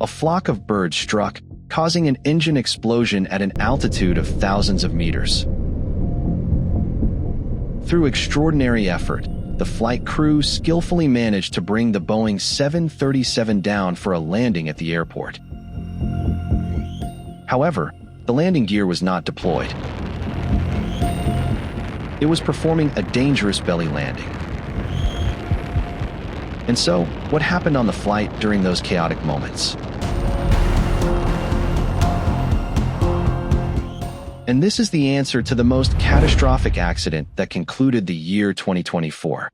flock of birds struck, causing an engine explosion at an altitude of thousands of meters. Through extraordinary effort, the flight crew skillfully managed to bring the Boeing 737 down for a landing at the airport. However, the landing gear was not deployed. It was performing a dangerous belly landing. And so, what happened on the flight during those chaotic moments? And this is the answer to the most catastrophic accident that concluded the year 2024.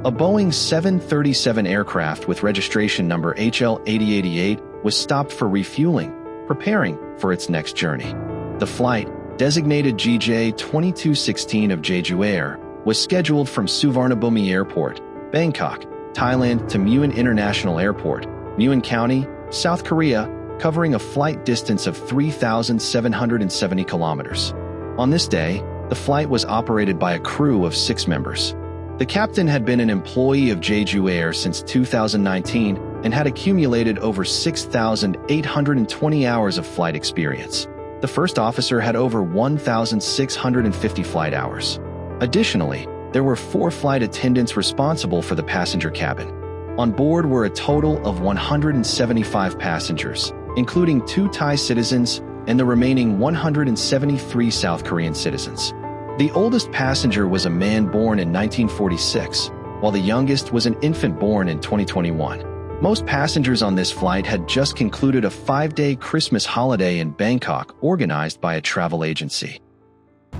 A Boeing 737 aircraft with registration number HL8088 was stopped for refueling, preparing for its next journey. The flight, designated GJ2216 of Jeju Air, was scheduled from Suvarnabhumi Airport, Bangkok, Thailand to Muin International Airport, Muin County, South Korea, covering a flight distance of 3,770 kilometers. On this day, the flight was operated by a crew of 6 members. The captain had been an employee of Jeju Air since 2019 and had accumulated over 6,820 hours of flight experience. The first officer had over 1,650 flight hours. Additionally, there were 4 flight attendants responsible for the passenger cabin. On board were a total of 175 passengers, including 2 Thai citizens and the remaining 173 South Korean citizens. The oldest passenger was a man born in 1946, while the youngest was an infant born in 2021. Most passengers on this flight had just concluded a 5-day Christmas holiday in Bangkok organized by a travel agency.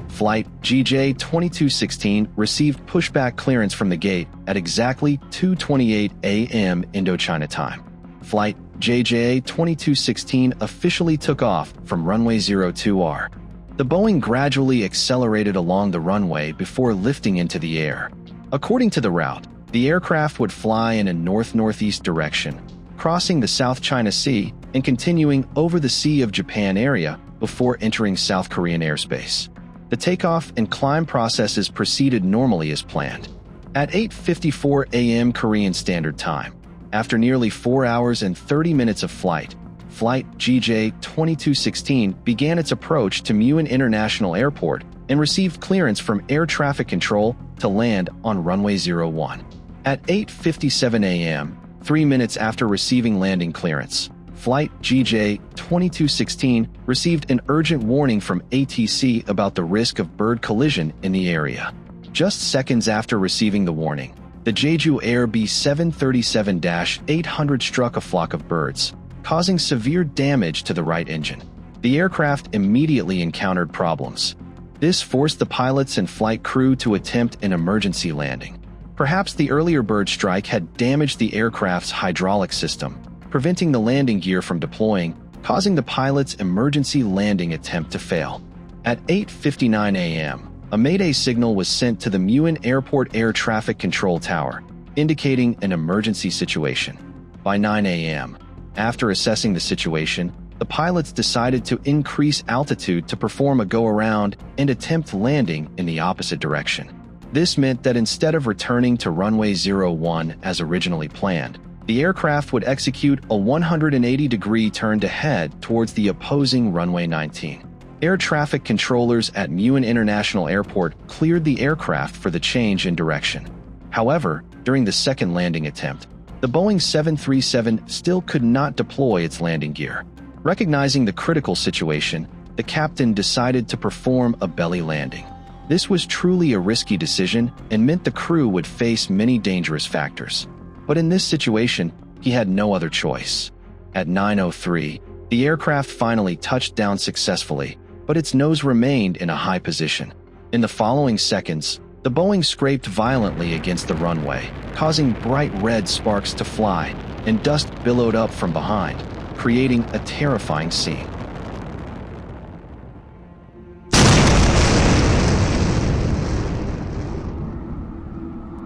Flight GJ2216 received pushback clearance from the gate at exactly 2:28 a.m. Indochina time. Flight JJ2216 officially took off from runway 02R. The Boeing gradually accelerated along the runway before lifting into the air. According to the route, the aircraft would fly in a north-northeast direction, crossing the South China Sea and continuing over the Sea of Japan area before entering South Korean airspace. The takeoff and climb processes proceeded normally as planned. At 8:54 a.m. Korean Standard Time, after nearly 4 hours and 30 minutes of flight, Flight GJ2216 began its approach to Muin International Airport and received clearance from air traffic control to land on runway 01. At 8:57 a.m., 3 minutes after receiving landing clearance, Flight GJ2216 received an urgent warning from ATC about the risk of bird collision in the area. Just seconds after receiving the warning, the Jeju Air B737-800 struck a flock of birds, causing severe damage to the right engine. The aircraft immediately encountered problems. This forced the pilots and flight crew to attempt an emergency landing. Perhaps the earlier bird strike had damaged the aircraft's hydraulic system, preventing the landing gear from deploying, causing the pilot's emergency landing attempt to fail. At 8:59 a.m., a Mayday signal was sent to the Muin Airport Air Traffic Control Tower, indicating an emergency situation. By 9 a.m., after assessing the situation, the pilots decided to increase altitude to perform a go-around and attempt landing in the opposite direction. This meant that instead of returning to runway 01 as originally planned, the aircraft would execute a 180-degree turn to head towards the opposing runway 19. Air traffic controllers at Muin International Airport cleared the aircraft for the change in direction. However, during the second landing attempt, the Boeing 737 still could not deploy its landing gear. Recognizing the critical situation, the captain decided to perform a belly landing. This was truly a risky decision and meant the crew would face many dangerous factors. But in this situation, he had no other choice. At 9:03, the aircraft finally touched down successfully, but its nose remained in a high position. In the following seconds, the Boeing scraped violently against the runway, causing bright red sparks to fly, and dust billowed up from behind, creating a terrifying scene.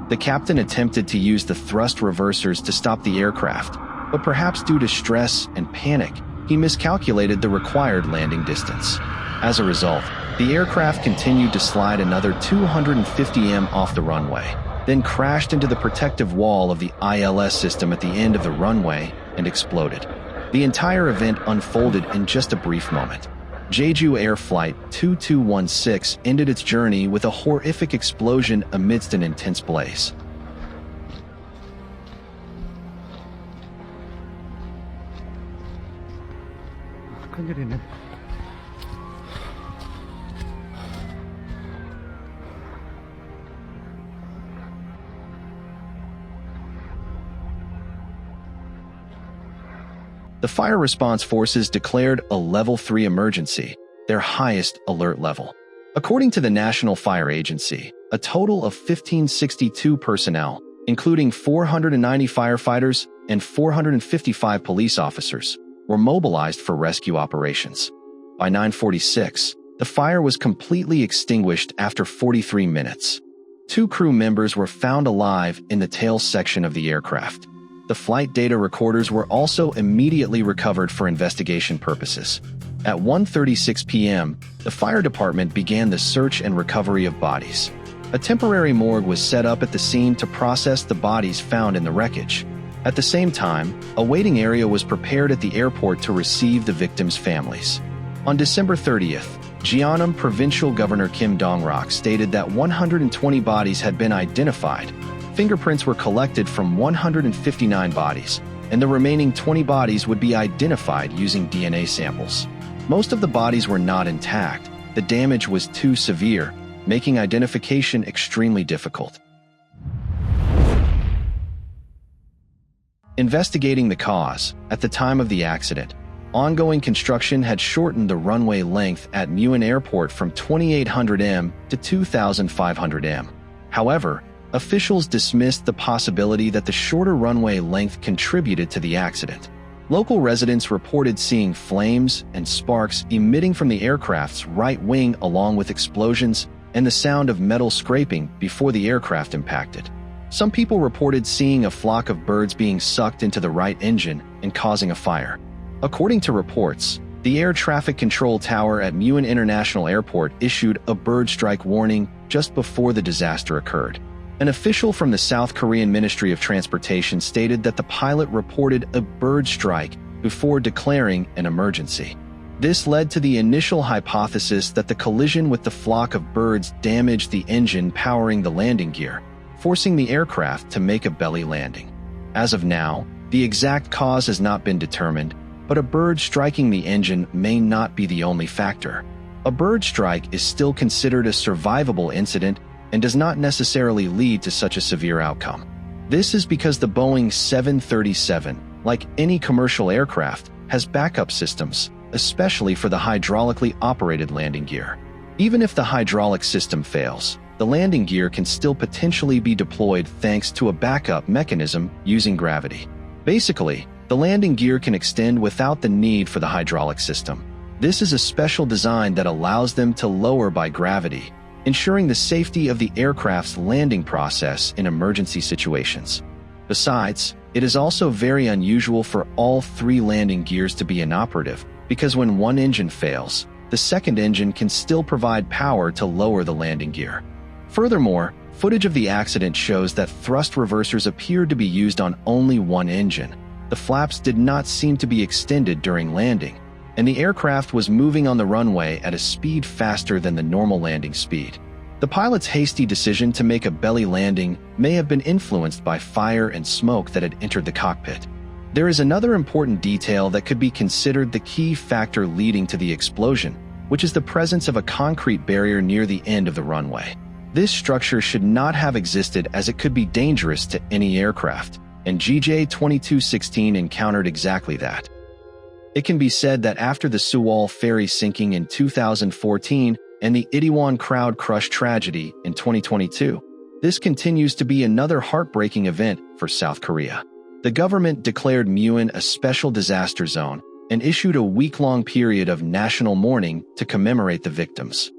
The captain attempted to use the thrust reversers to stop the aircraft, but perhaps due to stress and panic, he miscalculated the required landing distance. As a result, the aircraft continued to slide another 250 m off the runway, then crashed into the protective wall of the ILS system at the end of the runway and exploded. The entire event unfolded in just a brief moment. Jeju Air Flight 2216 ended its journey with a horrific explosion amidst an intense blaze. 큰일이네. The fire response forces declared a Level 3 emergency, their highest alert level. According to the National Fire Agency, a total of 1,562 personnel, including 490 firefighters and 455 police officers, were mobilized for rescue operations. By 9:46, the fire was completely extinguished after 43 minutes. 2 crew members were found alive in the tail section of the aircraft. The flight data recorders were also immediately recovered for investigation purposes. At 1:36 p.m., the fire department began the search and recovery of bodies. A temporary morgue was set up at the scene to process the bodies found in the wreckage. At the same time, a waiting area was prepared at the airport to receive the victims' families. On December 30th, Jeonnam Provincial Governor Kim Dong-rak stated that 120 bodies had been identified. Fingerprints were collected from 159 bodies, and the remaining 20 bodies would be identified using DNA samples. Most of the bodies were not intact. The damage was too severe, making identification extremely difficult. Investigating the cause, at the time of the accident, ongoing construction had shortened the runway length at Muin Airport from 2,800 m to 2,500 m. However, officials dismissed the possibility that the shorter runway length contributed to the accident. Local residents reported seeing flames and sparks emitting from the aircraft's right wing along with explosions and the sound of metal scraping before the aircraft impacted. Some people reported seeing a flock of birds being sucked into the right engine and causing a fire. According to reports, the air traffic control tower at Muin International Airport issued a bird strike warning just before the disaster occurred. An official from the South Korean Ministry of Transportation stated that the pilot reported a bird strike before declaring an emergency. This led to the initial hypothesis that the collision with the flock of birds damaged the engine powering the landing gear, forcing the aircraft to make a belly landing. As of now, the exact cause has not been determined, but a bird striking the engine may not be the only factor. A bird strike is still considered a survivable incident and does not necessarily lead to such a severe outcome. This is because the Boeing 737, like any commercial aircraft, has backup systems, especially for the hydraulically operated landing gear. Even if the hydraulic system fails, the landing gear can still potentially be deployed thanks to a backup mechanism using gravity. Basically, the landing gear can extend without the need for the hydraulic system. This is a special design that allows them to lower by gravity, ensuring the safety of the aircraft's landing process in emergency situations. Besides, it is also very unusual for all 3 landing gears to be inoperative, because when one engine fails, the second engine can still provide power to lower the landing gear. Furthermore, footage of the accident shows that thrust reversers appeared to be used on only one engine. The flaps did not seem to be extended during landing, and the aircraft was moving on the runway at a speed faster than the normal landing speed. The pilot's hasty decision to make a belly landing may have been influenced by fire and smoke that had entered the cockpit. There is another important detail that could be considered the key factor leading to the explosion, which is the presence of a concrete barrier near the end of the runway. This structure should not have existed as it could be dangerous to any aircraft, and GJ-2216 encountered exactly that. It can be said that after the Sewol ferry sinking in 2014 and the Itaewon crowd crush tragedy in 2022, this continues to be another heartbreaking event for South Korea. The government declared Muin a special disaster zone and issued a week-long period of national mourning to commemorate the victims.